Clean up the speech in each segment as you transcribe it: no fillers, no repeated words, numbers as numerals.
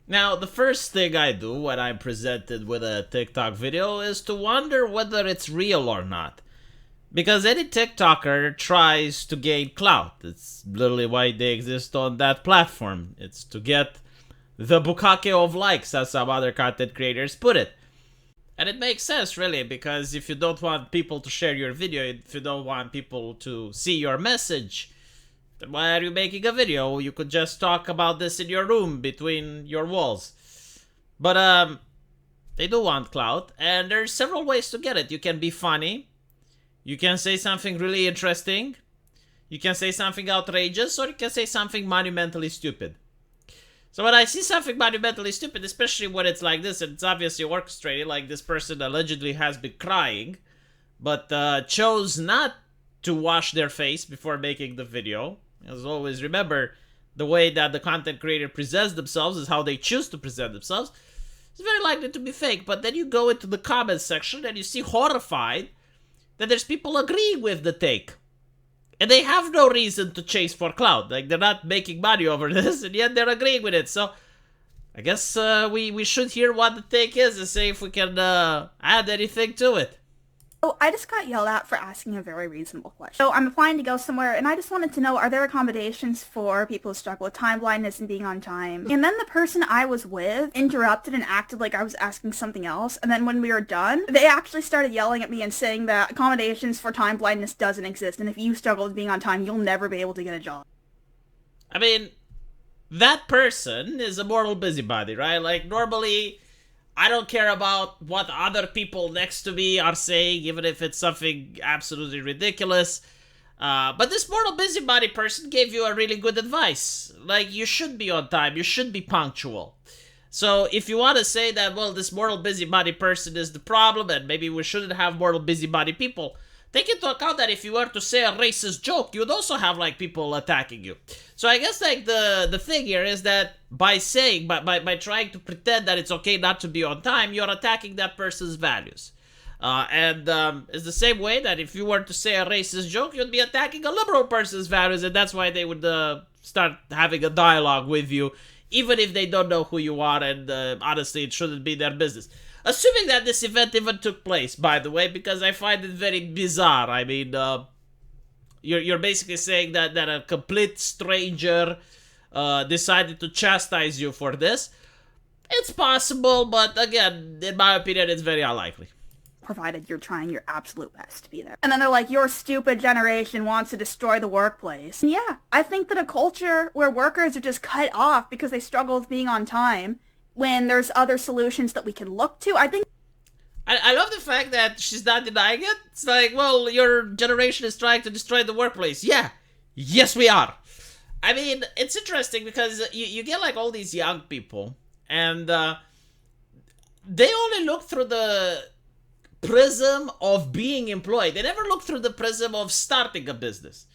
Now, the first thing I do when I'm presented with a TikTok video is to wonder whether it's real or not. Because any TikToker tries to gain clout. It's literally why they exist on that platform. It's to get the bukake of likes, as some other content creators put it. And it makes sense, really, because if you don't want people to share your video, if you don't want people to see your message, then why are you making a video? You could just talk about this in your room between your walls. But they do want clout, and there's several ways to get it. You can be funny, you can say something really interesting, you can say something outrageous, or you can say something monumentally stupid. So when I see something monumentally stupid, especially when it's like this, and it's obviously orchestrated, like this person allegedly has been crying, but chose not to wash their face before making the video. As always, remember, the way that the content creator presents themselves is how they choose to present themselves. It's very likely to be fake, but then you go into the comments section and you see horrified that there's people agreeing with the take. And they have no reason to chase for clout. Like, they're not making money over this, and yet they're agreeing with it. So, I guess we should hear what the take is and see if we can add anything to it. Oh, I just got yelled at for asking a very reasonable question. So I'm applying to go somewhere, and I just wanted to know, are there accommodations for people who struggle with time blindness and being on time? And then the person I was with interrupted and acted like I was asking something else, and then when we were done, they actually started yelling at me and saying that accommodations for time blindness doesn't exist, and if you struggle with being on time, you'll never be able to get a job. I mean, that person is a mortal busybody, right? Like, normally, I don't care about what other people next to me are saying, even if it's something absolutely ridiculous. But this mortal busybody person gave you a really good advice. Like, you should be on time, you should be punctual. So if you want to say that, well, this mortal busybody person is the problem, and maybe we shouldn't have mortal busybody people, take into account that if you were to say a racist joke, you would also have, like, people attacking you. So I guess, like, the thing here is that by saying, by trying to pretend that it's okay not to be on time, you're attacking that person's values. And it's the same way that if you were to say a racist joke, you'd be attacking a liberal person's values, and that's why they would start having a dialogue with you, even if they don't know who you are, and honestly, it shouldn't be their business. Assuming that this event even took place, by the way, because I find it very bizarre. I mean, you're basically saying that a complete stranger decided to chastise you for this. It's possible, but again, in my opinion, it's very unlikely. Provided you're trying your absolute best to be there. And then they're like, your stupid generation wants to destroy the workplace. And yeah, I think that a culture where workers are just cut off because they struggle with being on time, when there's other solutions that we can look to, I think... I love the fact that she's not denying it. It's like, well, your generation is trying to destroy the workplace. Yeah, yes we are. I mean, it's interesting because you get like all these young people, and they only look through the prism of being employed. They never look through the prism of starting a business.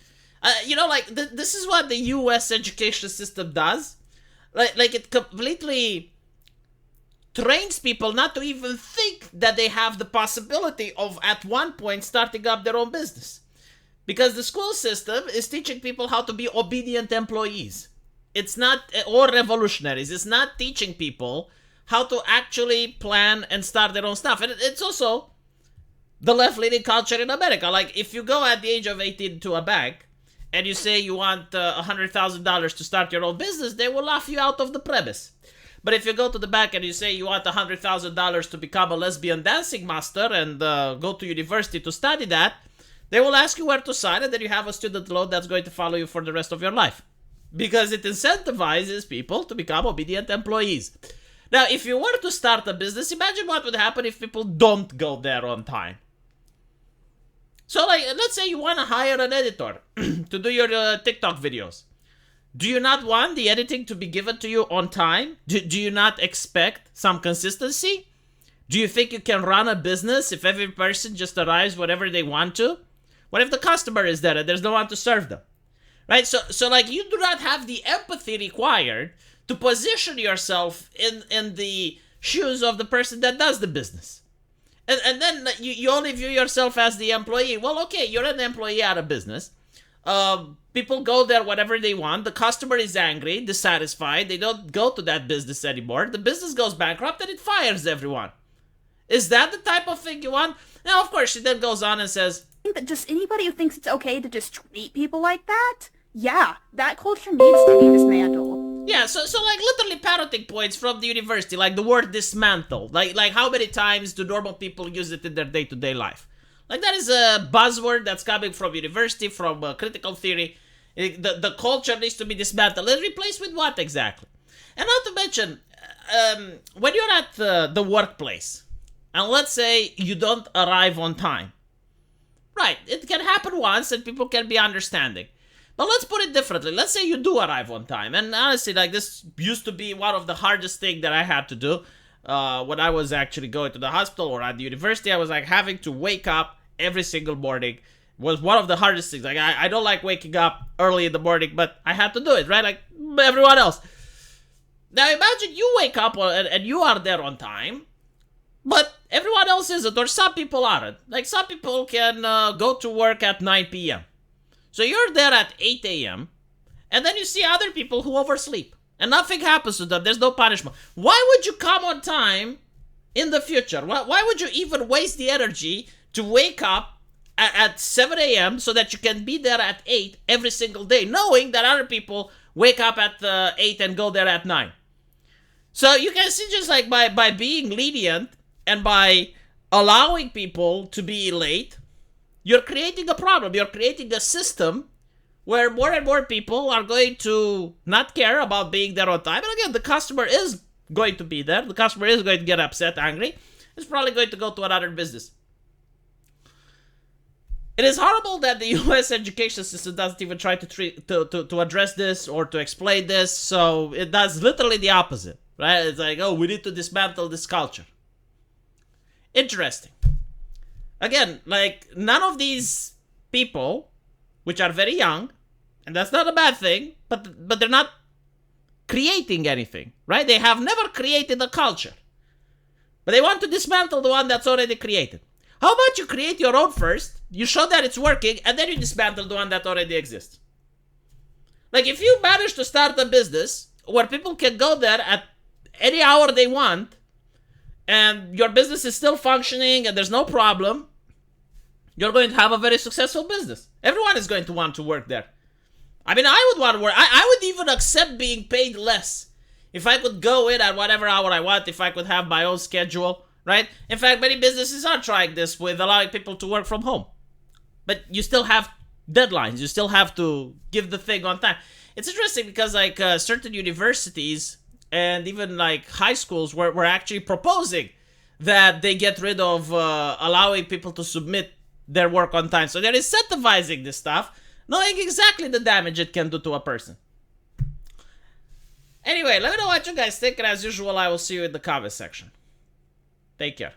This is what the U.S. education system does. Like it completely trains people not to even think that they have the possibility of at one point starting up their own business. Because the school system is teaching people how to be obedient employees. It's not, or revolutionaries. It's not teaching people how to actually plan and start their own stuff. And it's also the left-leaning culture in America. Like, if you go at the age of 18 to a bank and you say you want $100,000 to start your own business, they will laugh you out of the premise. But if you go to the bank and you say you want $100,000 to become a lesbian dancing master and go to university to study that, they will ask you where to sign, and then you have a student loan that's going to follow you for the rest of your life. Because it incentivizes people to become obedient employees. Now, if you were to start a business, imagine what would happen if people don't go there on time. So, like, let's say you want to hire an editor to do your TikTok videos. Do you not want the editing to be given to you on time? Do you not expect some consistency? Do you think you can run a business if every person just arrives whenever they want to? What if the customer is there and there's no one to serve them? Right? So like, you do not have the empathy required to position yourself in the shoes of the person that does the business. And then you only view yourself as the employee. Well, okay, you're an employee at a business. People go there whenever they want. The customer is angry, dissatisfied. They don't go to that business anymore. The business goes bankrupt and it fires everyone. Is that the type of thing you want? Now, of course, she then goes on and says, I think that just anybody who thinks it's okay to just treat people like that, yeah, that culture needs to be dismantled. yeah, so like literally parroting points from the university, like the word dismantle. Like how many times do normal people use it in their day-to-day life? Like that is a buzzword that's coming from university, from critical theory. The culture needs to be dismantled and replaced with what exactly? And not to mention, when you're at the workplace, and let's say you don't arrive on time. Right, it can happen once and people can be understanding. But let's put it differently. Let's say you do arrive on time. And honestly, like this used to be one of the hardest things that I had to do when I was actually going to the hospital or at the university. I was like having to wake up every single morning. Was one of the hardest things. Like I don't like waking up early in the morning, but I had to do it, right? Like everyone else. Now imagine you wake up and you are there on time, but everyone else isn't, or some people aren't. Like some people can go to work at 9 p.m. So you're there at 8 a.m. and then you see other people who oversleep and nothing happens to them. There's no punishment. Why would you come on time in the future? Why would you even waste the energy to wake up at 7 a.m. so that you can be there at 8 every single day, knowing that other people wake up at 8 and go there at 9? So you can see just like by being lenient and by allowing people to be late, you're creating a problem. You're creating a system where more and more people are going to not care about being there on time. And again, the customer is going to be there. The customer is going to get upset, angry. It's probably going to go to another business. It is horrible that the U.S. education system doesn't even try to address this or to explain this. So it does literally the opposite, right? It's like, oh, we need to dismantle this culture. Interesting. Again, like none of these people, which are very young, and that's not a bad thing, but they're not creating anything, right? They have never created a culture, but they want to dismantle the one that's already created. How about you create your own first, you show that it's working, and then you dismantle the one that already exists? Like if you manage to start a business where people can go there at any hour they want, and your business is still functioning and there's no problem, you're going to have a very successful business. Everyone is going to want to work there. I mean, I would want to work. I would even accept being paid less if I could go in at whatever hour I want, if I could have my own schedule, right? In fact, many businesses are trying this with allowing people to work from home. But you still have deadlines. You still have to give the thing on time. It's interesting because like certain universities and even like high schools were actually proposing that they get rid of allowing people to submit their work on time. So they're incentivizing this stuff, knowing exactly the damage it can do to a person. Anyway, let me know what you guys think, and as usual, I will see you in the comment section. Take care.